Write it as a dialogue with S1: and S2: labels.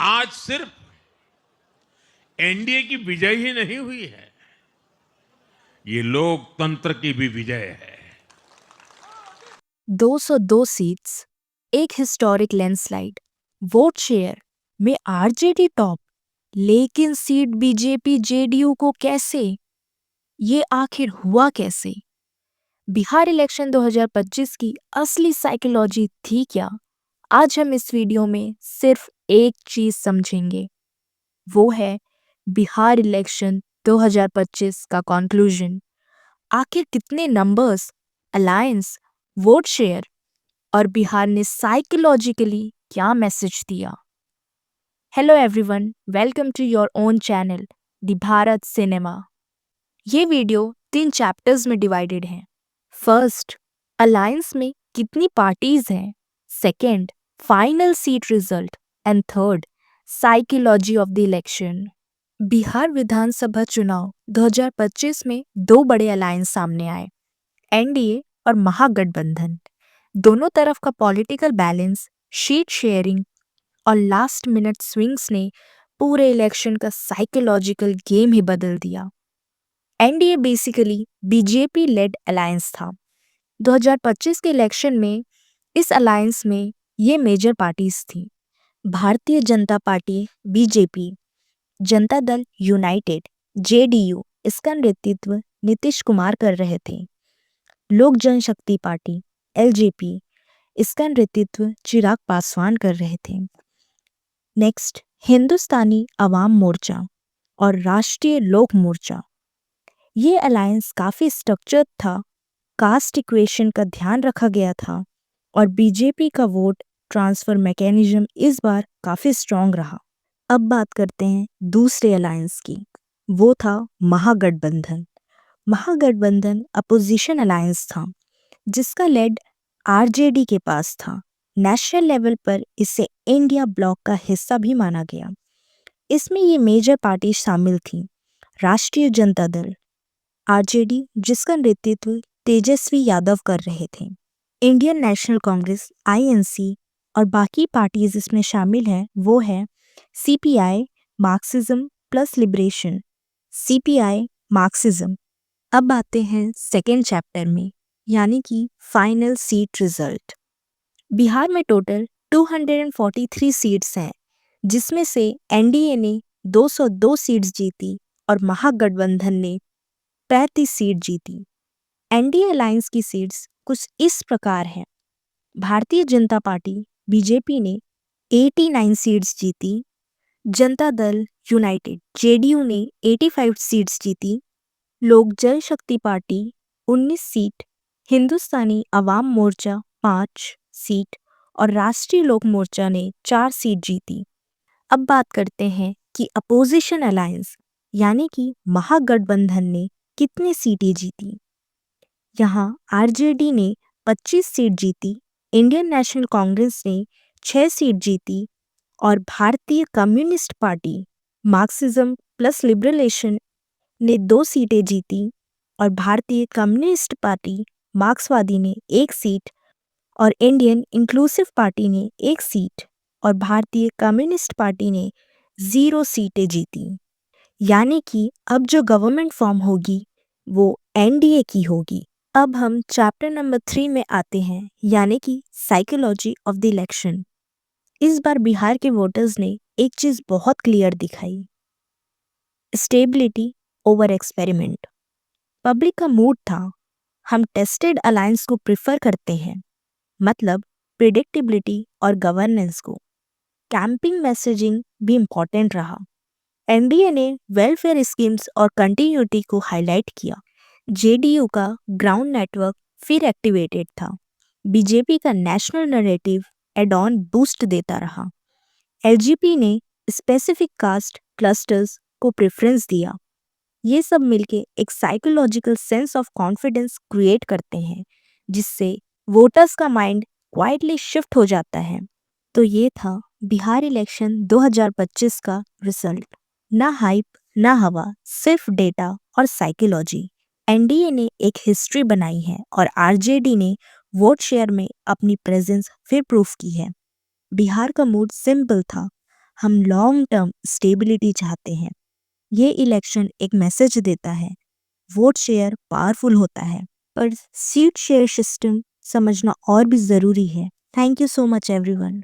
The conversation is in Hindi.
S1: आज सिर्फ एनडीए की विजय ही नहीं हुई है, ये लोकतंत्र की भी विजय है।
S2: 202 सीट्स, एक हिस्टोरिक लैंडस्लाइड, वोट शेयर में आरजेडी टॉप, लेकिन सीट बीजेपी जेडीयू को कैसे? ये आखिर हुआ कैसे? बिहार इलेक्शन 2025 की असली साइकोलॉजी थी क्या? आज हम इस वीडियो में सिर्फ एक चीज समझेंगे, वो है बिहार इलेक्शन 2025 का कंक्लूजन। आखिर कितने नंबर्स, अलायंस, वोट शेयर और बिहार ने साइकोलॉजिकली क्या मैसेज दिया? Hello everyone, welcome to your own channel the Bharat cinema. ये वीडियो 3 चैप्टर्स में डिवाइडेड है। फर्स्ट, अलायंस में कितनी पार्टीज हैं। Second, final seat result. And third, psychology of the election. Bihar Vidhan Sabha चुनाव 2025 में 2 बड़े अलायंस सामने आए, एनडीए और महागठबंधन। दोनों तरफ का पॉलिटिकल बैलेंस, शीट शेयरिंग और लास्ट मिनट स्विंग्स ने पूरे इलेक्शन का साइकोलॉजिकल गेम ही बदल दिया। NDA basically BJP lead alliance था। 2025 के इलेक्शन में इस अलायंस में ये मेजर पार्टीज थी: Bharatiya Janata party BJP, Janata Dal United JDU, इसका नेतृत्व नीतीश कुमार कर रहे थे; लोक जनशक्ति पार्टी एलजेपी, इसका नेतृत्व चिराग पासवान कर रहे थे। नेक्स्ट, हिंदुस्तानी अवाम मोर्चा और राष्ट्रीय लोक मोर्चा। ये अलायंस काफी स्ट्रक्चर्ड था, कास्ट इक्वेशन का ध्यान रखा गया था और बीजेपी का वोट ट्रांसफर मैकेनिज्म इस बार काफी स्ट्रांग रहा। अब बात करते हैं दूसरे अलायंस की, वो था महागठबंधन। महागठबंधन अपोजिशन अलायंस था जिसका लेड आरजेडी के पास था। नेशनल लेवल पर इसे इंडिया ब्लॉक का हिस्सा भी माना गया। इसमें ये मेजर पार्टी शामिल थी: राष्ट्रीय जनता दल आरजेडी, जिसका नेतृत्व तेजस्वी यादव कर रहे थे; इंडियन नेशनल कांग्रेस आईएनसी, और बाकी पार्टीज इसमें शामिल हैं वो है CPI Marxism plus liberation, CPI Marxism. अब आते हैं सेकेंड चैप्टर में, यानी कि फाइनल सीट रिजल्ट। बिहार में टोटल 243 सीट्स हैं, जिसमें से एनडीए ने 202 सीट्स जीती और महागठबंधन ने 35 सीट जीती। एनडीए अलायंस की सीट्स कुछ इस प्रकार हैं: भारतीय जनता पार्टी बीजेपी ने 89 सीट्स जीती, जनता दल यूनाइटेड जेडीयू ने 85 सीट्स जीती, लोक जनशक्ति party 19 seat, Hindustani Awam Morcha 5 seat और राष्ट्रीय लोक मोर्चा ने 4 सीट जीती। अब बात करते हैं कि अपोजिशन अलायंस यानी कि महागठबंधन ने कितनी सीटें जीती। यहाँ आरजेडी ने 25 सीट जीती, इंडियन नेशनल कांग्रेस ने 6 सीट जीती और भारतीय communist party Marxism plus liberation ने 2 सीटें जीती और भारतीय कम्युनिस्ट पार्टी मार्क्सवादी ने 1 सीट और इंडियन इंक्लूसिव पार्टी ने 1 सीट और भारतीय कम्युनिस्ट पार्टी ने 0 सीटें जीती। यानी कि अब जो गवर्नमेंट फॉर्म होगी वो एनडीए की होगी। अब हम चैप्टर नंबर 3 में आते हैं, यानी कि साइकोलॉजी ऑफ द इलेक्शन। इस बार बिहार के वोटर्स ने एक चीज बहुत क्लियर दिखाई: स्टेबिलिटी ओवर एक्सपेरिमेंट। पब्लिक का मूड था, हम टेस्टेड अलायंस को प्रिफर करते हैं, मतलब प्रिडिक्टेबिलिटी और गवर्नेंस को। कैंपिंग मैसेजिंग भी इम्पोर्टेंट रहा। एनडीए ने वेलफेयर स्कीम्स और कंटिन्यूटी को हाईलाइट किया। जेडीयू का ग्राउंड नेटवर्क फिर एक्टिवेटेड था। बीजेपी का national narrative add on boost देता रहा। एलजेपी ने स्पेसिफिक कास्ट क्लस्टर्स को प्रेफरेंस दिया। ये सब मिलके एक psychological sense of confidence create करते हैं, जिससे वोटर्स का माइंड क्वाइटली शिफ्ट हो जाता है। तो ये था बिहार इलेक्शन 2025 का रिजल्ट। ना हाइप ना हवा, सिर्फ डेटा और साइकोलॉजी। एनडीए ने एक हिस्ट्री बनाई है और आरजेडी ने वोट शेयर में अपनी प्रेजेंस फिर प्रूफ की है। बिहार का मूड सिंपल था, हम लॉन्ग टर्म स्टेबिलिटी चाहते हैं। ये इलेक्शन एक मैसेज देता है, वोट शेयर पावरफुल होता है, पर सीट शेयर सिस्टम समझना और भी ज़रूरी है। Thank you so much everyone.